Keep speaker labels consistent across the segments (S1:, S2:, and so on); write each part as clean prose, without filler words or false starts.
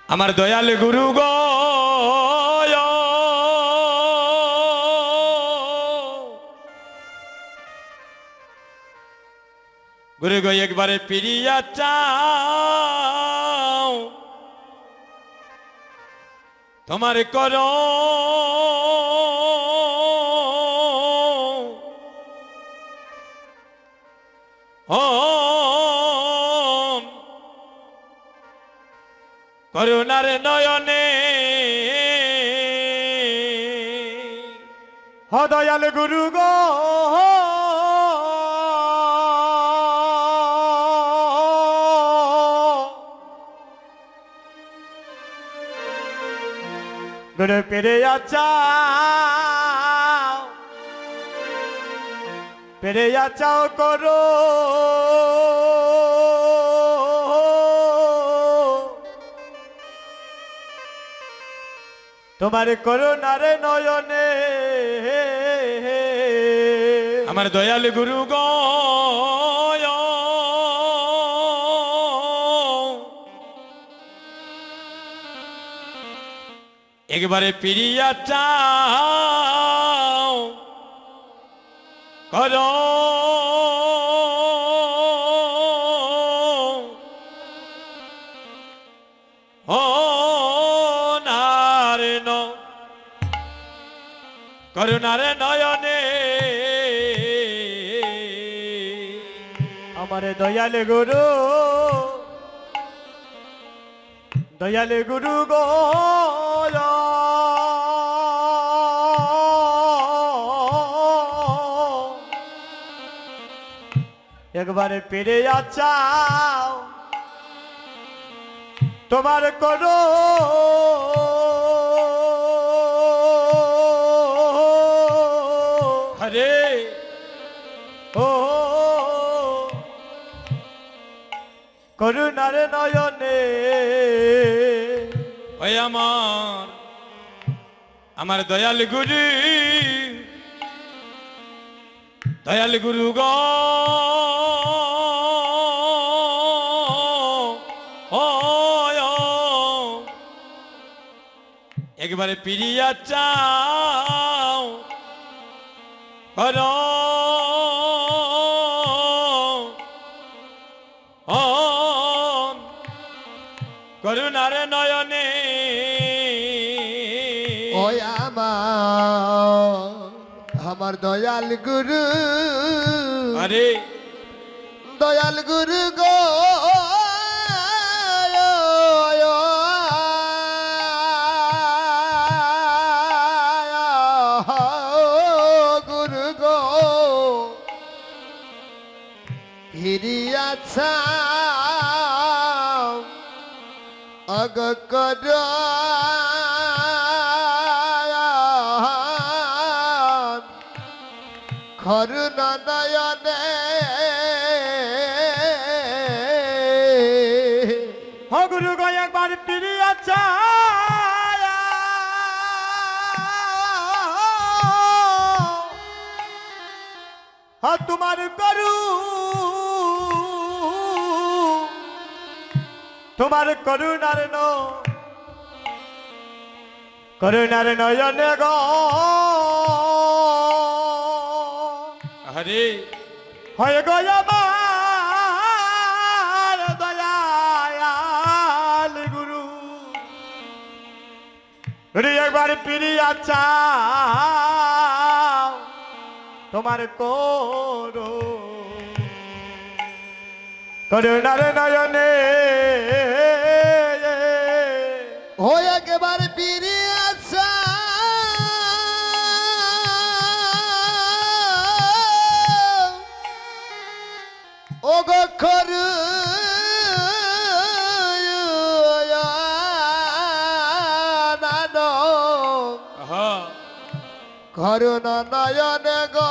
S1: আমার দয়াল গুরু গো গুরু গো একবারে পিরিয়া চাও তোমার করো করুণার নয়নে হ দয়াল গুরু গো গুরু পেরিয়া চাও করো তোমার করুণার নয়নে আমার দয়াল গুরু গো একবারে পিরিয়া চাও করো করুণার নয়নে আমার দয়াল গুরু গো একবারে পেরে চাও তোমার করো হরে ও করুণার নয়নে ওই আমার দয়াল গুরু গো একবারে পিরিয়া চাও করো করুণার নয়নে
S2: ওই আমার দয়াল গুরু
S1: আরে
S2: দয়াল গুরু গো গুরু গো হিরিয়াছা অগ কর করুণা নয়নে
S1: হ গুরু গো একবার পিরিয়া চাও তোমার তোমার করুণার নয়নে গো হরে হয় গো আমার দয়াল গুরু একবার পিরিয়া চাও তোমার করুণার নয়নে
S2: ও একেবারে পিরিয়াছা ও গো করুণা নয়নে গো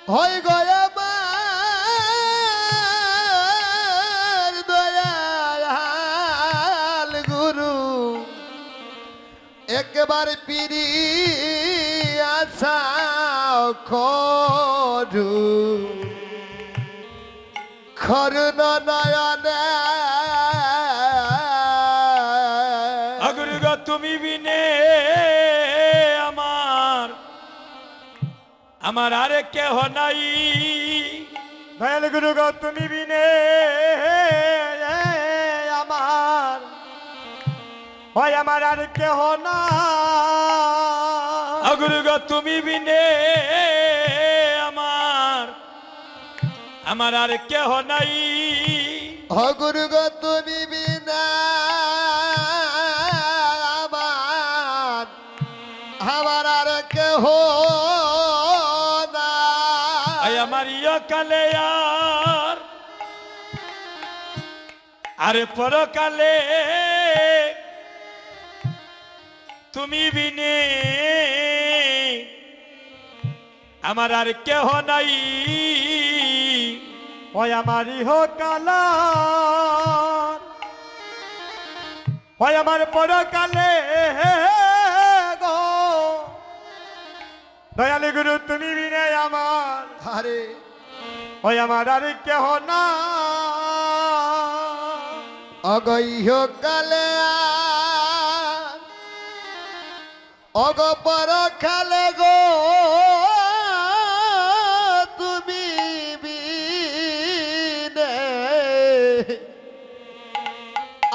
S2: হয় গো আমার দয়াল গুরু একেবারে পিরিয়াছা করু করুণ নয়নে
S3: গুরু গো তুমি বিনে আমার আরে কেহ নাই
S1: দয়াল গুরু গো তুমি বিনে আমার হয় আমার আর কেহ না
S3: গুরু গো তুমি বিনে আমার আর কেহ নাই
S2: গুরু গো তুমি বিনা আমার আর কেহ না
S3: আমার কালে আরে পরকালে তুমি বিনে আমার আর কেহ নাই
S1: হয় আমার ইহ কালা হয় আমার পরকালে গো দয়াল গুরু তুমি বিনে আমার
S2: আরে
S1: হয় আমার আর কেহ না
S2: অগহ্য কালে অগ পর খালে গো তুমি বিনে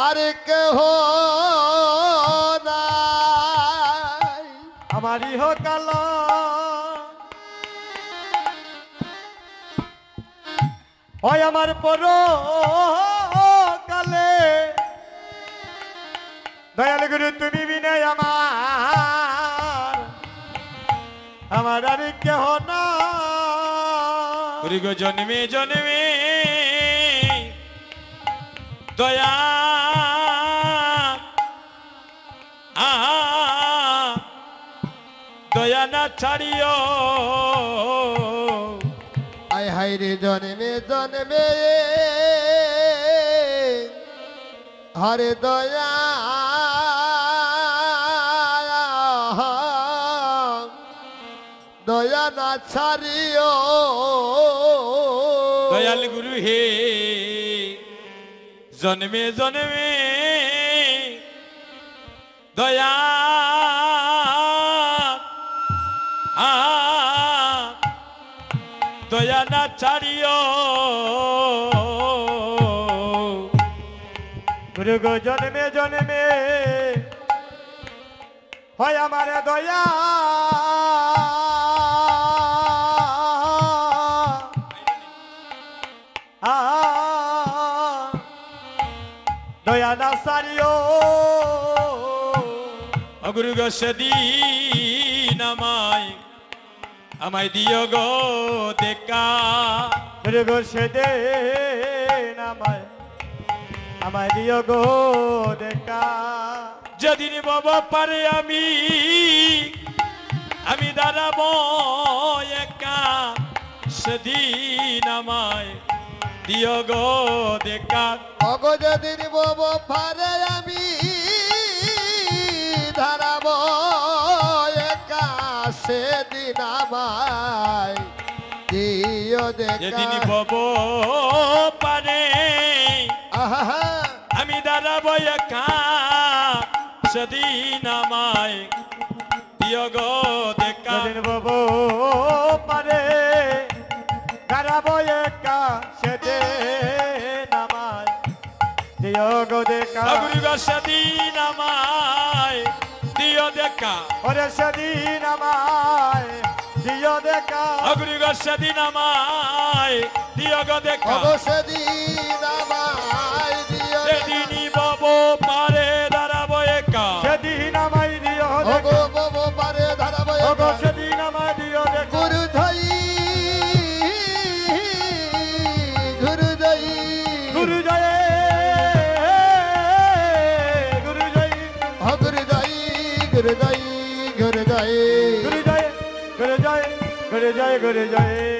S2: আরে কেহ নাই
S1: আমার ইহ কালা হয় আমার পর কালে দয়াল গুরু তুমি বিনে আমার আর কেহ না
S3: গুরু গো জন্মে জন্মে দয়া দয়া না ছাড়িও
S2: আয় হায় রে জন্মে জন্মে হরে দয়া দয়া না ছাড়িও
S3: দয়াল গুরু হে জন্মে জন্মে দয়া দয়া না ছাড়িও
S1: গুরু গো জন্মে জন্মে হয় আমার দয়া দয়া না সারিও
S3: গুরু গো সেদিন আমায় দিও গো দেখা
S1: গুরু গো সেদিন আমায় দিও গো দেখা
S3: যেদিন বাবা পারে আমি দাঁড়াবো একা সেদিন আমায় দিও গো দেখা
S2: অগ যেদিন বব পারে আমি ধারাব একা সেদিন আমায় দিও
S3: যেদিন
S2: দেখা
S3: বব পারে
S2: আহা
S3: আমি দাঁড়াবো একা সেদিন আমায় দিও গো দেখা
S1: সেদিন বাবু পারে দাঁড়াবো একা সেদিন আমায় দিও গো দেখা
S3: গুরু গো সেদিন আমায় দিও দেখা
S1: ওরে সেদিন আমায় দিও দেখা
S3: গুরু গো সেদিন আমায় দিও গো দেখা
S2: অগ সেদিন আমায় দিও
S3: সেদিনই ববো পারে দাঁড়াবো একা
S1: সেদিন আমায় দিও
S2: অগ
S1: দেখা
S2: বব পারে ধারাব
S1: ওগো সেদিন আমায় দিও দেখা
S2: গুরু ধই গুরু ধই
S1: গুরু জয় গুরু জয়
S2: গুরু ধই গুরু ধই গুরু ধই
S1: গুরু জয় গুরু জয় গুরু জয় গুরু জয়